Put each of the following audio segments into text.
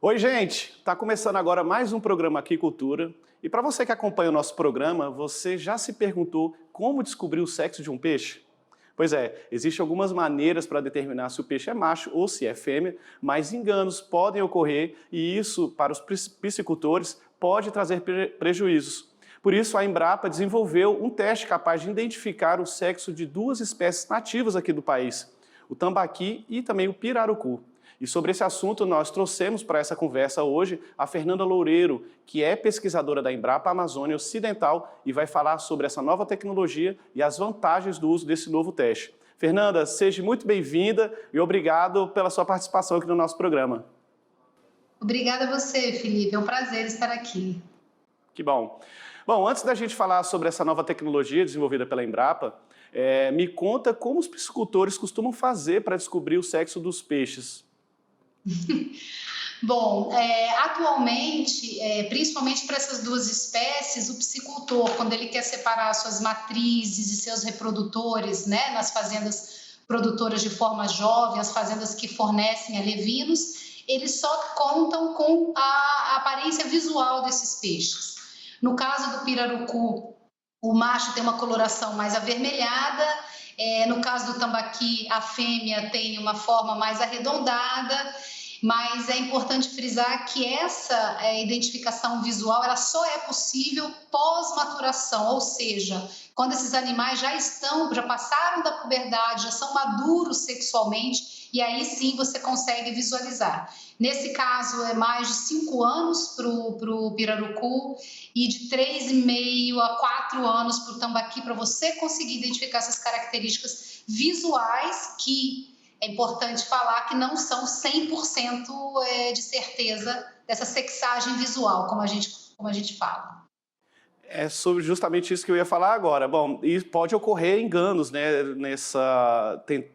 Oi, gente! Está começando agora mais um programa Aquicultura. E para você que acompanha o nosso programa, você já se perguntou como descobrir o sexo de um peixe? Pois é, existem algumas maneiras para determinar se o peixe é macho ou se é fêmea, mas enganos podem ocorrer e isso, para os piscicultores, pode trazer prejuízos. Por isso, a Embrapa desenvolveu um teste capaz de identificar o sexo de duas espécies nativas aqui do país, o tambaqui e também o pirarucu. E sobre esse assunto, nós trouxemos para essa conversa hoje a Fernanda Loureiro, que é pesquisadora da Embrapa Amazônia Ocidental e vai falar sobre essa nova tecnologia e as vantagens do uso desse novo teste. Fernanda, seja muito bem-vinda e obrigado pela sua participação aqui no nosso programa. Obrigada a você, Felipe. É um prazer estar aqui. Que bom. Bom, antes da gente falar sobre essa nova tecnologia desenvolvida pela Embrapa, me conta como os piscicultores costumam fazer para descobrir o sexo dos peixes. Bom, atualmente, principalmente para essas duas espécies, o piscicultor, quando ele quer separar suas matrizes e seus reprodutores, né, nas fazendas produtoras de forma jovem, as fazendas que fornecem alevinos, eles só contam com a aparência visual desses peixes. No caso do pirarucu, o macho tem uma coloração mais avermelhada, no caso do tambaqui, a fêmea tem uma forma mais arredondada, mas é importante frisar que essa identificação visual ela só é possível pós-maturação, ou seja, quando esses animais já passaram da puberdade, já são maduros sexualmente, e aí sim você consegue visualizar. Nesse caso, é mais de 5 anos para o pirarucu e de 3,5 a 4 anos para o tambaqui, para você conseguir identificar essas características visuais que é importante falar que não são 100% de certeza dessa sexagem visual, como a gente fala. É sobre justamente isso que eu ia falar agora. Bom, e pode ocorrer enganos, né,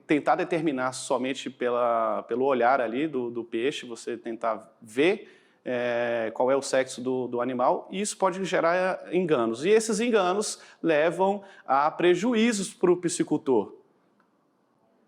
tentar determinar somente pelo olhar ali do peixe, você tentar ver qual é o sexo do animal, e isso pode gerar enganos. E esses enganos levam a prejuízos para o piscicultor.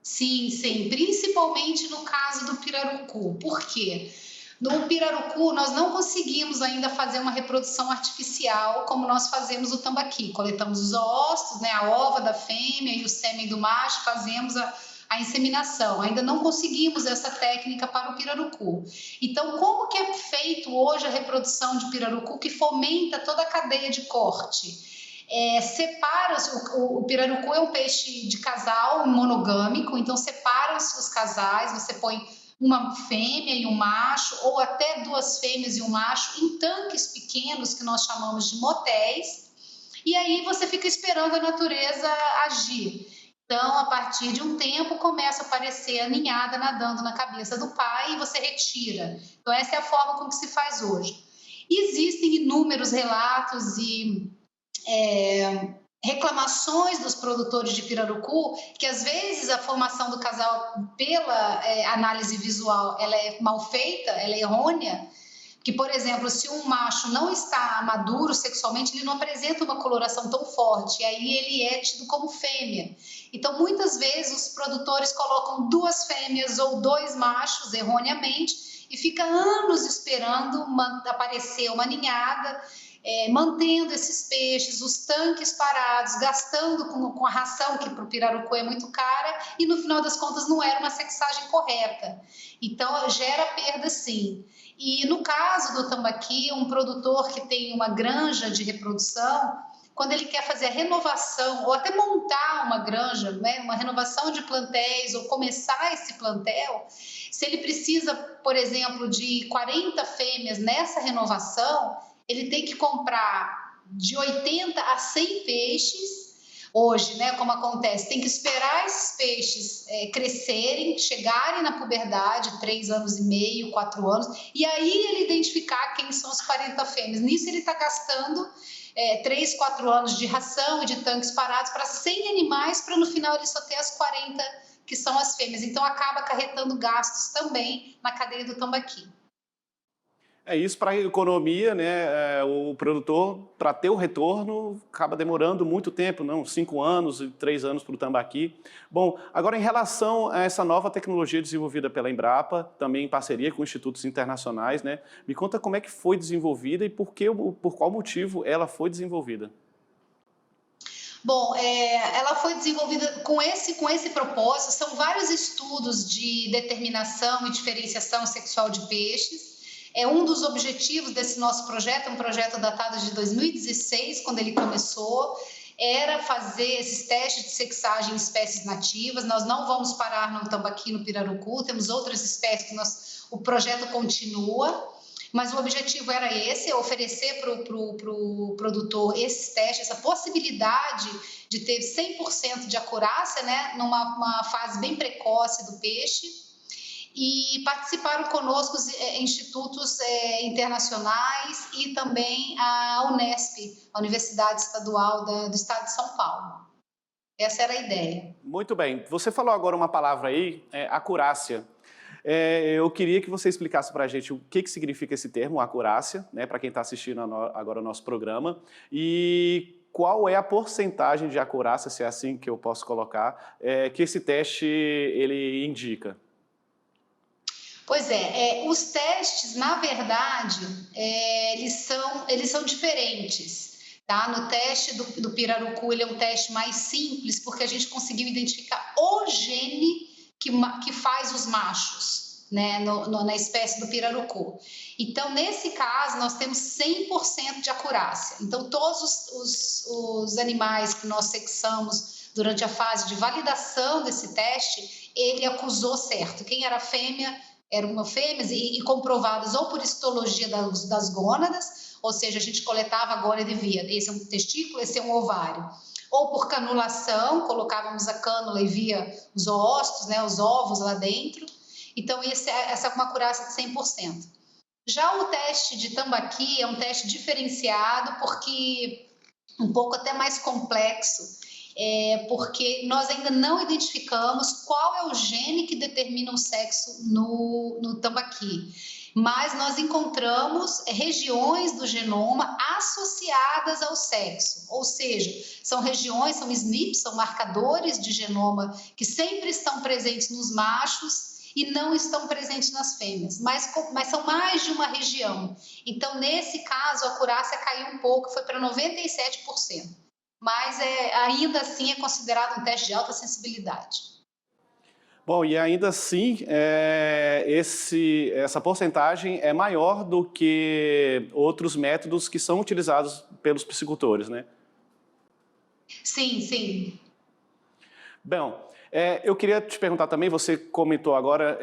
Sim, principalmente no caso do pirarucu. Por quê? No pirarucu, nós não conseguimos ainda fazer uma reprodução artificial como nós fazemos o tambaqui. Coletamos os oócitos, né, a ova da fêmea e o sêmen do macho, fazemos a inseminação. Ainda não conseguimos essa técnica para o pirarucu. Então, como que é feito hoje a reprodução de pirarucu que fomenta toda a cadeia de corte? O pirarucu é um peixe de casal monogâmico, então separa-se os casais, você põe uma fêmea e um macho, ou até duas fêmeas e um macho, em tanques pequenos que nós chamamos de motéis, e aí você fica esperando a natureza agir. Então, a partir de um tempo, começa a aparecer a ninhada nadando na cabeça do pai e você retira. Então, essa é a forma como se faz hoje. Existem inúmeros relatos e reclamações dos produtores de pirarucu, que às vezes a formação do casal pela análise visual ela é mal feita, ela é errônea, que, por exemplo, se um macho não está maduro sexualmente, ele não apresenta uma coloração tão forte, e aí ele é tido como fêmea. Então, muitas vezes, os produtores colocam duas fêmeas ou dois machos, erroneamente, e fica anos esperando aparecer uma ninhada, mantendo esses peixes, os tanques parados, gastando com a ração, que para o pirarucu é muito cara, e no final das contas não era uma sexagem correta. Então, gera perda sim. E no caso do tambaqui, um produtor que tem uma granja de reprodução, quando ele quer fazer a renovação, ou até montar uma granja, né, uma renovação de plantéis, ou começar esse plantel, se ele precisa, por exemplo, de 40 fêmeas nessa renovação, ele tem que comprar de 80 a 100 peixes. Hoje, né, como acontece, tem que esperar esses peixes crescerem, chegarem na puberdade, 3 anos e meio, 4 anos, e aí ele identificar quem são as 40 fêmeas. Nisso ele está gastando 3, 4 anos de ração e de tanques parados para 100 animais, para no final ele só ter as 40 que são as fêmeas. Então acaba acarretando gastos também na cadeia do tambaqui. É isso para a economia, né? O produtor, para ter o retorno, acaba demorando muito tempo, não? 5 anos e 3 anos para o tambaqui. Bom, agora em relação a essa nova tecnologia desenvolvida pela Embrapa, também em parceria com institutos internacionais, né? Me conta como é que foi desenvolvida e por qual motivo ela foi desenvolvida. Bom, ela foi desenvolvida com esse propósito. São vários estudos de determinação e diferenciação sexual de peixes. É um dos objetivos desse nosso projeto, um projeto datado de 2016, quando ele começou, era fazer esses testes de sexagem em espécies nativas. Nós não vamos parar no tambaqui, no pirarucu, temos outras espécies que o projeto continua. Mas o objetivo era esse, oferecer para o produtor esses testes, essa possibilidade de ter 100% de acurácia, né, numa fase bem precoce do peixe. E participaram conosco institutos internacionais e também a Unesp, a Universidade Estadual do Estado de São Paulo. Essa era a ideia. Muito bem. Você falou agora uma palavra aí, acurácia. Eu queria que você explicasse para a gente o que significa esse termo, acurácia, né, para quem está assistindo agora o nosso programa, e qual é a porcentagem de acurácia, se é assim que eu posso colocar, que esse teste ele indica. Pois os testes, na verdade, eles são diferentes. Tá? No teste do pirarucu, ele é um teste mais simples, porque a gente conseguiu identificar o gene que faz os machos, né, na espécie do pirarucu. Então, nesse caso, nós temos 100% de acurácia. Então, todos os animais que nós sexamos durante a fase de validação desse teste, ele acusou certo. Quem era fêmea, eram fêmeas e comprovadas ou por histologia das gônadas, ou seja, a gente coletava a gônada e via, esse é um testículo, esse é um ovário. Ou por canulação, colocávamos a cânula e via os oócitos, né, os ovos lá dentro. Então, essa é uma acurácia de 100%. Já o teste de tambaqui é um teste diferenciado, porque um pouco até mais complexo, porque nós ainda não identificamos qual é o gene que determina o sexo no tambaqui. Mas nós encontramos regiões do genoma associadas ao sexo, ou seja, são regiões, são SNPs, são marcadores de genoma que sempre estão presentes nos machos e não estão presentes nas fêmeas, mas são mais de uma região. Então, nesse caso, a acurácia caiu um pouco, foi para 97%, mas ainda assim é considerado um teste de alta sensibilidade. Bom, e ainda assim, essa porcentagem é maior do que outros métodos que são utilizados pelos piscicultores, né? Sim, sim. Bom, eu queria te perguntar também, você comentou agora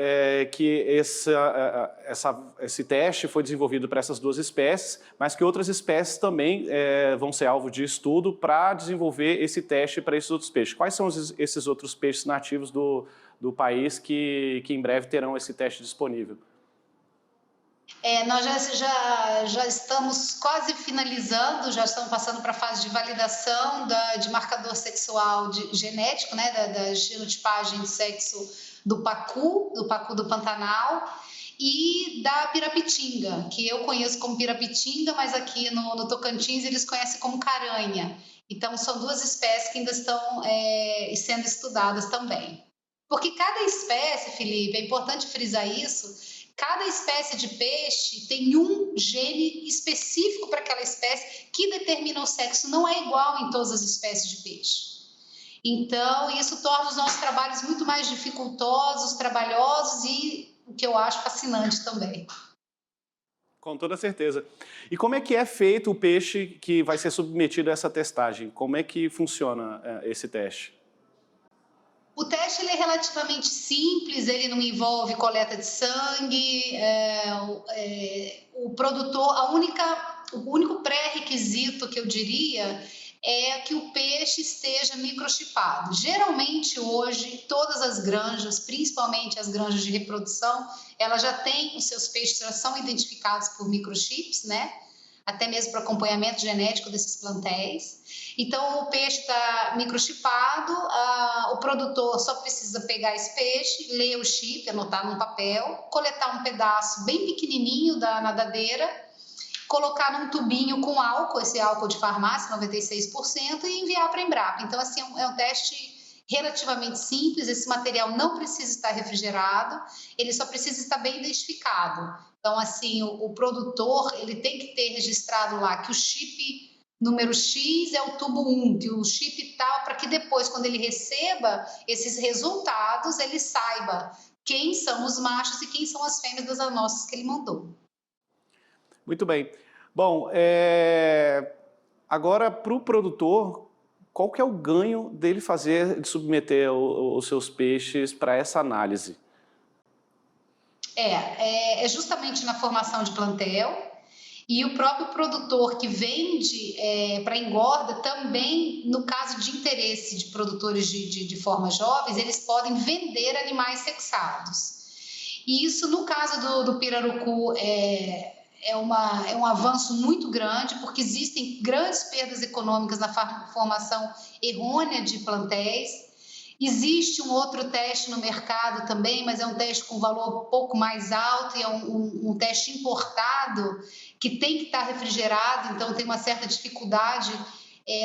que esse teste foi desenvolvido para essas duas espécies, mas que outras espécies também vão ser alvo de estudo para desenvolver esse teste para esses outros peixes. Quais são esses outros peixes nativos do país que em breve terão esse teste disponível? Nós já estamos quase finalizando, já estamos passando para a fase de validação de marcador sexual genético, né, da genotipagem de sexo do pacu do Pantanal, e da pirapitinga, que eu conheço como pirapitinga, mas aqui no Tocantins eles conhecem como caranha. Então, são duas espécies que ainda estão sendo estudadas também. Porque cada espécie, Felipe, é importante frisar isso, cada espécie de peixe tem um gene específico para aquela espécie que determina o sexo, não é igual em todas as espécies de peixe. Então, isso torna os nossos trabalhos muito mais dificultosos, trabalhosos e o que eu acho fascinante também. Com toda certeza. E como é que é feito o peixe que vai ser submetido a essa testagem? Como é que funciona esse teste? O teste ele é relativamente simples, ele não envolve coleta de sangue, o produtor, o único pré-requisito que eu diria é que o peixe esteja microchipado. Geralmente hoje todas as granjas, principalmente as granjas de reprodução, elas já têm os seus peixes, já são identificados por microchips, né? até mesmo para acompanhamento genético desses plantéis. Então, o peixe está microchipado, o produtor só precisa pegar esse peixe, ler o chip, anotar num papel, coletar um pedaço bem pequenininho da nadadeira, colocar num tubinho com álcool, esse álcool de farmácia, 96%, e enviar para a Embrapa. Então, assim, é um teste relativamente simples, esse material não precisa estar refrigerado, ele só precisa estar bem identificado. Então, assim, o produtor, ele tem que ter registrado lá que o chip número X é o tubo 1, que o chip tal, para que depois, quando ele receba esses resultados, ele saiba quem são os machos e quem são as fêmeas das amostras que ele mandou. Muito bem. Bom, agora para o produtor, qual que é o ganho dele de submeter os seus peixes para essa análise? É justamente na formação de plantel, e o próprio produtor que vende para engorda também, no caso de interesse de produtores de formas jovens, eles podem vender animais sexados. E isso, no caso do pirarucu, é um avanço muito grande, porque existem grandes perdas econômicas na formação errônea de plantéis. Existe um outro teste no mercado também, mas é um teste com valor um pouco mais alto e é um teste importado que tem que estar refrigerado, então tem uma certa dificuldade.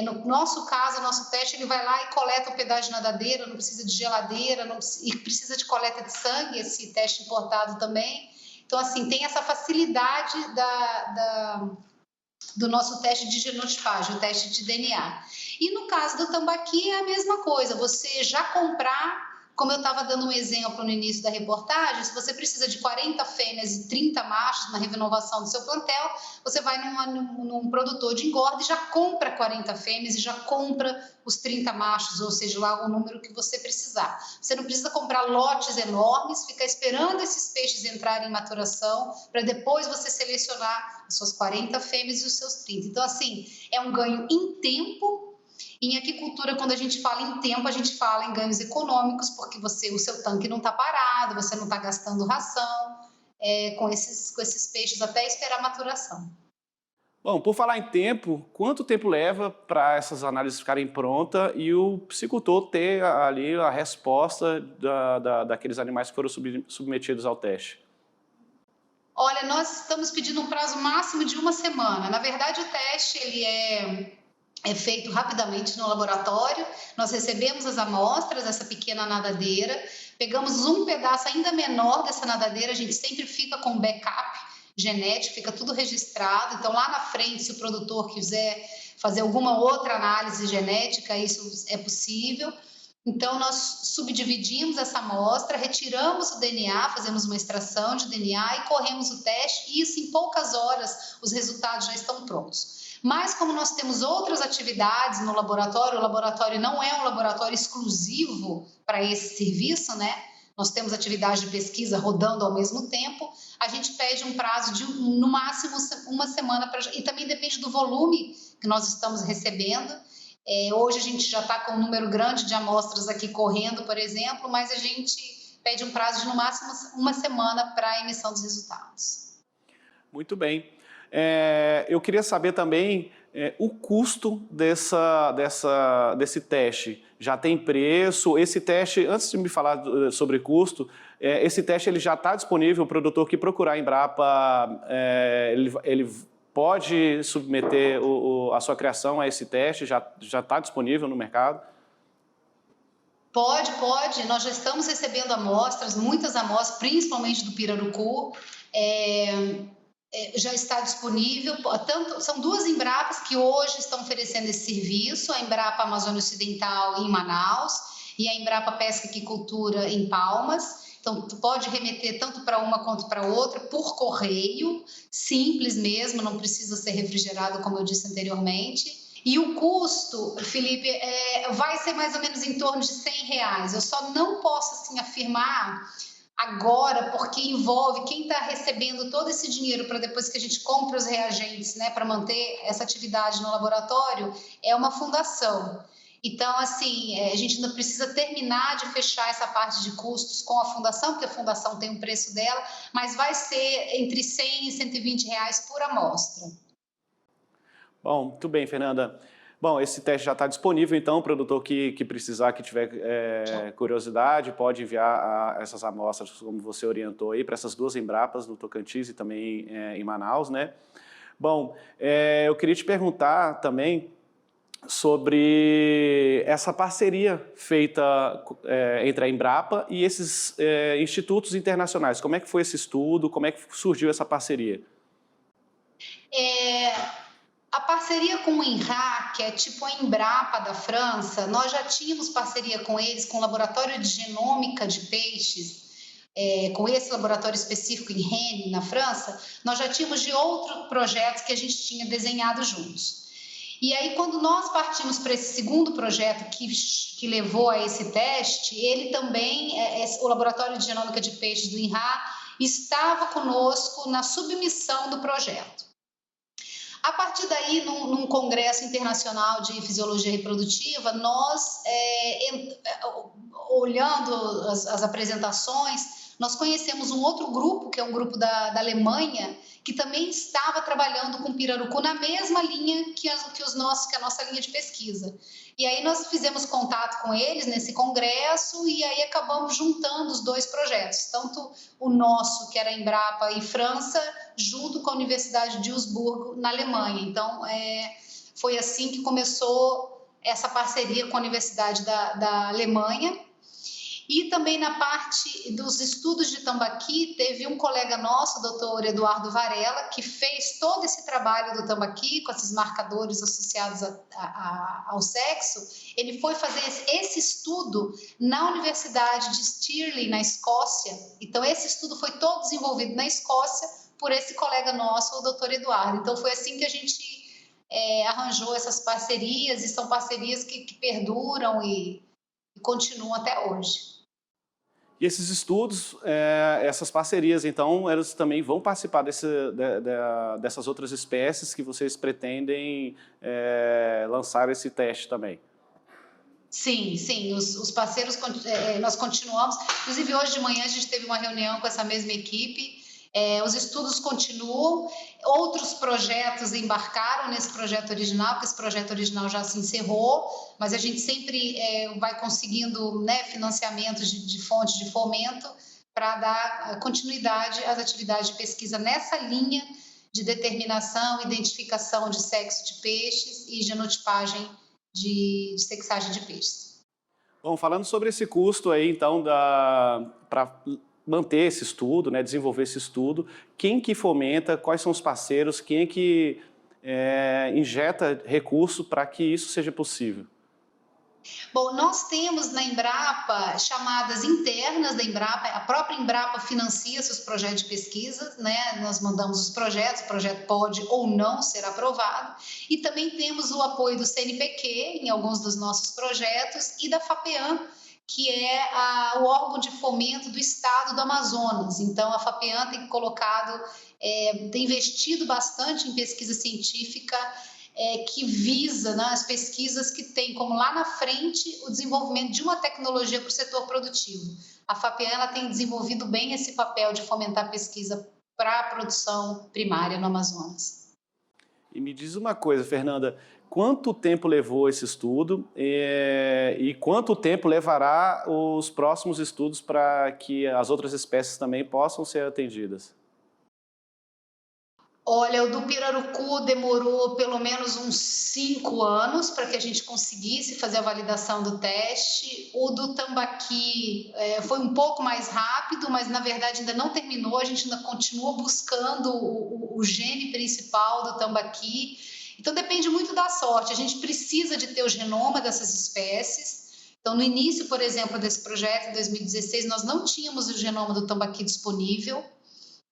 No nosso caso, o nosso teste, ele vai lá e coleta o pedaço de nadadeira, não precisa de geladeira, e precisa de coleta de sangue, esse teste importado também. Então, assim, tem essa facilidade do nosso teste de genotipagem, o teste de DNA. E no caso do tambaqui é a mesma coisa, você já comprar, como eu estava dando um exemplo no início da reportagem, se você precisa de 40 fêmeas e 30 machos na renovação do seu plantel, você vai num produtor de engorda e já compra 40 fêmeas e já compra os 30 machos, ou seja, lá o número que você precisar. Você não precisa comprar lotes enormes, ficar esperando esses peixes entrarem em maturação, para depois você selecionar as suas 40 fêmeas e os seus 30. Então, assim, é um ganho em tempo. Em aquicultura, quando a gente fala em tempo, a gente fala em ganhos econômicos, porque o seu tanque não está parado, você não está gastando ração com esses peixes até esperar a maturação. Bom, por falar em tempo, quanto tempo leva para essas análises ficarem prontas e o piscicultor ter ali a resposta daqueles animais que foram submetidos ao teste? Olha, nós estamos pedindo um prazo máximo de 1 semana. Na verdade, o teste ele é feito rapidamente no laboratório. Nós recebemos as amostras dessa pequena nadadeira, pegamos um pedaço ainda menor dessa nadadeira, a gente sempre fica com backup genético, fica tudo registrado. Então, lá na frente, se o produtor quiser fazer alguma outra análise genética, isso é possível. Então, nós subdividimos essa amostra, retiramos o DNA, fazemos uma extração de DNA e corremos o teste, e isso em poucas horas os resultados já estão prontos. Mas como nós temos outras atividades no laboratório, o laboratório não é um laboratório exclusivo para esse serviço, né? Nós temos atividade de pesquisa rodando ao mesmo tempo, a gente pede um prazo de no máximo 1 semana, e também depende do volume que nós estamos recebendo. Hoje a gente já está com um número grande de amostras aqui correndo, por exemplo, mas a gente pede um prazo de no máximo 1 semana para a emissão dos resultados. Muito bem. Eu queria saber também o custo desse teste. Já tem preço? Esse teste, antes de me falar sobre custo, esse teste ele já está disponível, o produtor que procurar a Embrapa, ele pode submeter a sua criação a esse teste, já está disponível no mercado? Pode. Nós já estamos recebendo amostras, muitas amostras, principalmente do pirarucu. Já está disponível, são 2 Embrapas que hoje estão oferecendo esse serviço, a Embrapa Amazônia Ocidental em Manaus e a Embrapa Pesca e Aquicultura em Palmas. Então, tu pode remeter tanto para uma quanto para outra, por correio, simples mesmo, não precisa ser refrigerado, como eu disse anteriormente. E o custo, Felipe, vai ser mais ou menos em torno de R$100. Eu só não posso assim, afirmar agora, porque envolve quem está recebendo todo esse dinheiro para depois que a gente compra os reagentes, né, para manter essa atividade no laboratório, é uma fundação. Então, assim, a gente ainda precisa terminar de fechar essa parte de custos com a fundação, porque a fundação tem um preço dela, mas vai ser entre R$100 e R$120 por amostra. Bom, muito bem, Fernanda. Bom, esse teste já está disponível, então o produtor que precisar, que tiver curiosidade, pode enviar essas amostras, como você orientou aí, para essas duas Embrapas, no Tocantins e também em Manaus, né? Bom, eu queria te perguntar também sobre essa parceria feita entre a Embrapa e esses institutos internacionais. Como é que foi esse estudo? Como é que surgiu essa parceria? A parceria com o INRA, que é tipo a Embrapa da França, nós já tínhamos parceria com eles, com o Laboratório de Genômica de Peixes, com esse laboratório específico em Rennes, na França, nós já tínhamos de outros projetos que a gente tinha desenhado juntos. E aí, quando nós partimos para esse segundo projeto que levou a esse teste, ele também, o Laboratório de Genômica de Peixes do INRA, estava conosco na submissão do projeto. A partir daí, num congresso internacional de fisiologia reprodutiva, nós, olhando as apresentações, nós conhecemos um outro grupo, que é um grupo da Alemanha, que também estava trabalhando com pirarucu na mesma linha que a nossa linha de pesquisa. E aí nós fizemos contato com eles nesse congresso e aí acabamos juntando os dois projetos, tanto o nosso, que era Embrapa e França, junto com a Universidade de Duisburg, na Alemanha. Então, foi assim que começou essa parceria com a Universidade da Alemanha. E também na parte dos estudos de tambaqui, teve um colega nosso, o doutor Eduardo Varela, que fez todo esse trabalho do tambaqui, com esses marcadores associados ao sexo. Ele foi fazer esse estudo na Universidade de Stirling, na Escócia. Então, esse estudo foi todo desenvolvido na Escócia por esse colega nosso, o doutor Eduardo. Então, foi assim que a gente arranjou essas parcerias, e são parcerias que perduram e continuam até hoje. E esses estudos, essas parcerias, então, elas também vão participar dessas outras espécies que vocês pretendem lançar esse teste também? Sim, sim, os parceiros, nós continuamos. Inclusive, hoje de manhã a gente teve uma reunião com essa mesma equipe. Os estudos continuam, outros projetos embarcaram nesse projeto original, porque esse projeto original já se encerrou, mas a gente sempre vai conseguindo, né, financiamentos de fontes de fomento para dar continuidade às atividades de pesquisa nessa linha de determinação, identificação de sexo de peixes e genotipagem de sexagem de peixes. Bom, falando sobre esse custo aí, então, para manter esse estudo, né, desenvolver esse estudo, quem que fomenta, quais são os parceiros, quem é que injeta recurso para que isso seja possível? Bom, nós temos na Embrapa chamadas internas da Embrapa, a própria Embrapa financia seus projetos de pesquisa, né? Nós mandamos os projetos, o projeto pode ou não ser aprovado, e também temos o apoio do CNPq em alguns dos nossos projetos e da FAPEAM, que é o órgão de fomento do estado do Amazonas. Então, a FAPEAM tem colocado, tem investido bastante em pesquisa científica, que visa, né, as pesquisas que tem como lá na frente o desenvolvimento de uma tecnologia para o setor produtivo. A FAPEAM ela tem desenvolvido bem esse papel de fomentar pesquisa para a produção primária no Amazonas. E me diz uma coisa, Fernanda, quanto tempo levou esse estudo e quanto tempo levará os próximos estudos para que as outras espécies também possam ser atendidas? Olha, o do pirarucu demorou pelo menos uns 5 anos para que a gente conseguisse fazer a validação do teste. O do tambaqui foi um pouco mais rápido, mas na verdade ainda não terminou. A gente ainda continua buscando o gene principal do tambaqui. Então depende muito da sorte. A gente precisa de ter o genoma dessas espécies. Então, no início, por exemplo, desse projeto, em 2016, nós não tínhamos o genoma do tambaqui disponível,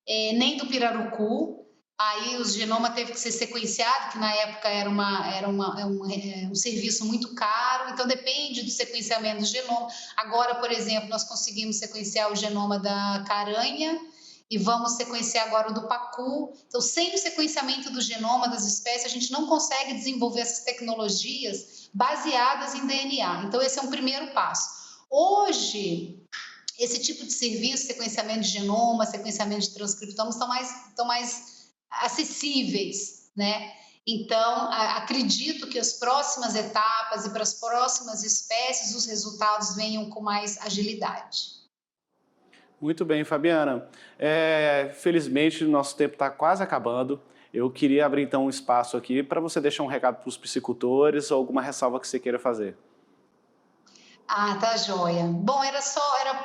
nem do pirarucu. Aí o genoma teve que ser sequenciado, que na época era um serviço muito caro, então depende do sequenciamento do genoma. Agora, por exemplo, nós conseguimos sequenciar o genoma da caranha e vamos sequenciar agora o do pacu. Então, sem o sequenciamento do genoma das espécies, a gente não consegue desenvolver essas tecnologias baseadas em DNA. Então, esse é um primeiro passo. Hoje, esse tipo de serviço, sequenciamento de genoma, sequenciamento de transcriptoma, estão mais acessíveis, né? Então, acredito que as próximas etapas e para as próximas espécies os resultados venham com mais agilidade. Muito bem, Fabiana. Felizmente, o nosso tempo está quase acabando. Eu queria abrir então um espaço aqui para você deixar um recado para os piscicultores ou alguma ressalva que você queira fazer. Ah, tá joia. Bom, era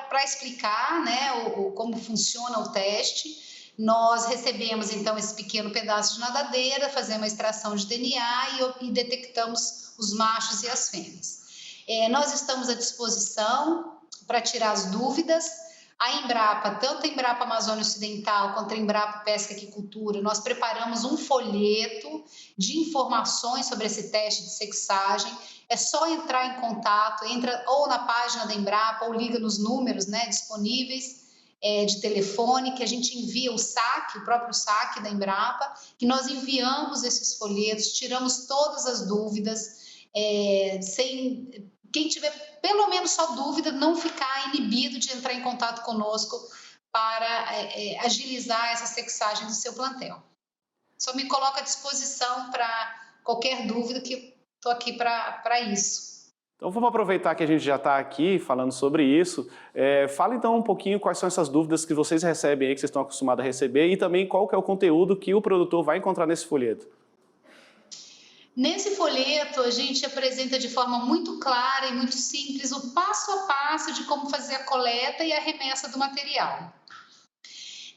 para explicar, né, como funciona o teste. Nós recebemos então esse pequeno pedaço de nadadeira, fazemos uma extração de DNA e detectamos os machos e as fêmeas. Nós estamos à disposição para tirar as dúvidas. A Embrapa, tanto a Embrapa Amazônia Ocidental quanto a Embrapa Pesca e Aquicultura, nós preparamos um folheto de informações sobre esse teste de sexagem. É só entrar em contato, entra ou na página da Embrapa ou liga nos números, né, disponíveis de telefone, que a gente envia o saque, o próprio saque da Embrapa, que nós enviamos esses folhetos, tiramos todas as dúvidas, quem tiver pelo menos só dúvida, não ficar inibido de entrar em contato conosco para agilizar essa sexagem do seu plantel. Só me coloco à disposição para qualquer dúvida, que estou aqui para isso. Então vamos aproveitar que a gente já está aqui falando sobre isso. Fala então um pouquinho quais são essas dúvidas que vocês recebem aí, que vocês estão acostumados a receber, e também qual que é o conteúdo que o produtor vai encontrar nesse folheto. Nesse folheto, a gente apresenta de forma muito clara e muito simples o passo a passo de como fazer a coleta e a remessa do material.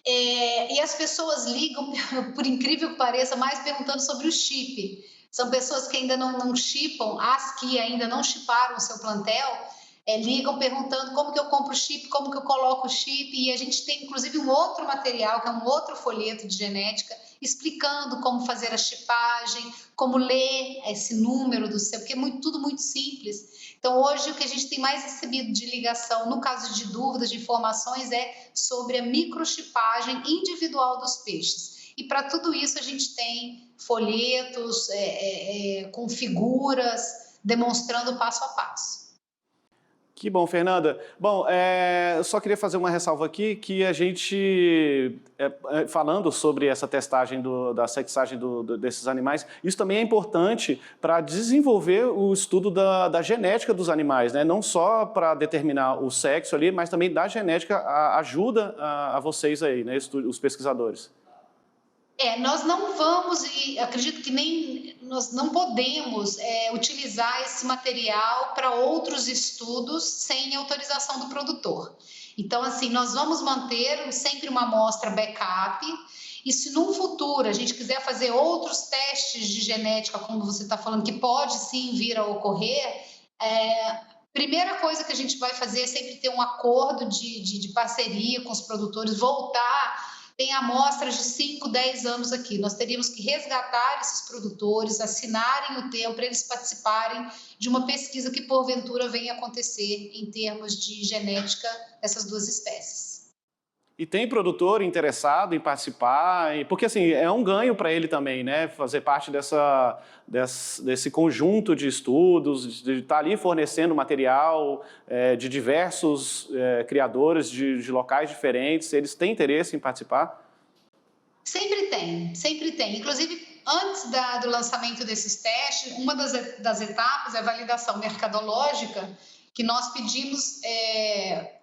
E as pessoas ligam, por incrível que pareça, mais perguntando sobre o chip. São pessoas que ainda não chipam, as que ainda não chiparam o seu plantel, ligam perguntando como que eu compro o chip, como que eu coloco o chip, e a gente tem inclusive um outro material, que é um outro folheto de genética, explicando como fazer a chipagem, como ler esse número do seu, porque é tudo muito simples. Então, hoje, o que a gente tem mais recebido de ligação, no caso de dúvidas, de informações, é sobre a microchipagem individual dos peixes. E para tudo isso, a gente tem folhetos com figuras, demonstrando passo a passo. Que bom, Fernanda. Bom, eu só queria fazer uma ressalva aqui, que a gente, falando sobre essa testagem da sexagem desses animais, isso também é importante para desenvolver o estudo da genética dos animais, né? Não só para determinar o sexo ali, mas também da genética ajuda a vocês aí, né, os pesquisadores. Nós não vamos, e acredito que nem nós não podemos utilizar esse material para outros estudos sem autorização do produtor. Então, assim, nós vamos manter sempre uma amostra backup, e se no futuro a gente quiser fazer outros testes de genética, como você está falando, que pode sim vir a ocorrer, primeira coisa que a gente vai fazer é sempre ter um acordo de parceria com os produtores, voltar. Tem amostras de 5, 10 anos aqui. Nós teríamos que resgatar esses produtores, assinarem o termo para eles participarem de uma pesquisa que, porventura, venha acontecer em termos de genética dessas duas espécies. E tem produtor interessado em participar, porque assim, é um ganho para ele também, né? Fazer parte desse conjunto de estudos, de estar ali fornecendo material de diversos criadores de locais diferentes. Eles têm interesse em participar? Sempre tem, sempre tem. Inclusive, antes do lançamento desses testes, uma das etapas é a validação mercadológica, que nós pedimos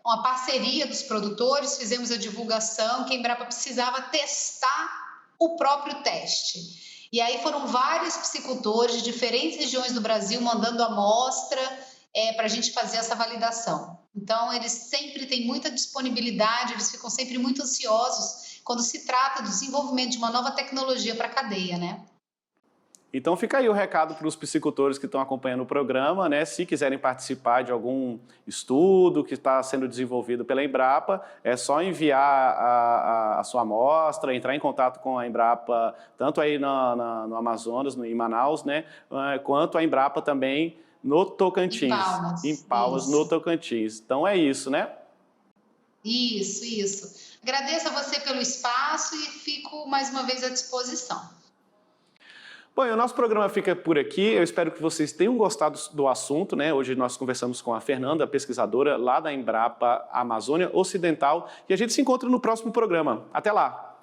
uma parceria dos produtores, fizemos a divulgação, que a Embrapa precisava testar o próprio teste. E aí foram vários piscicultores de diferentes regiões do Brasil mandando amostra para a gente fazer essa validação. Então, eles sempre têm muita disponibilidade, eles ficam sempre muito ansiosos quando se trata do desenvolvimento de uma nova tecnologia para a cadeia, né? Então fica aí o recado para os piscicultores que estão acompanhando o programa, né? Se quiserem participar de algum estudo que está sendo desenvolvido pela Embrapa, é só enviar a sua amostra, entrar em contato com a Embrapa, tanto aí no Amazonas, em Manaus, né? Quanto a Embrapa também no Tocantins. Em Palmas, no Tocantins. Então é isso, né? Isso. Agradeço a você pelo espaço e fico mais uma vez à disposição. Bom, o nosso programa fica por aqui. Eu espero que vocês tenham gostado do assunto, né? Hoje nós conversamos com a Fernanda, pesquisadora lá da Embrapa Amazônia Ocidental, e a gente se encontra no próximo programa. Até lá!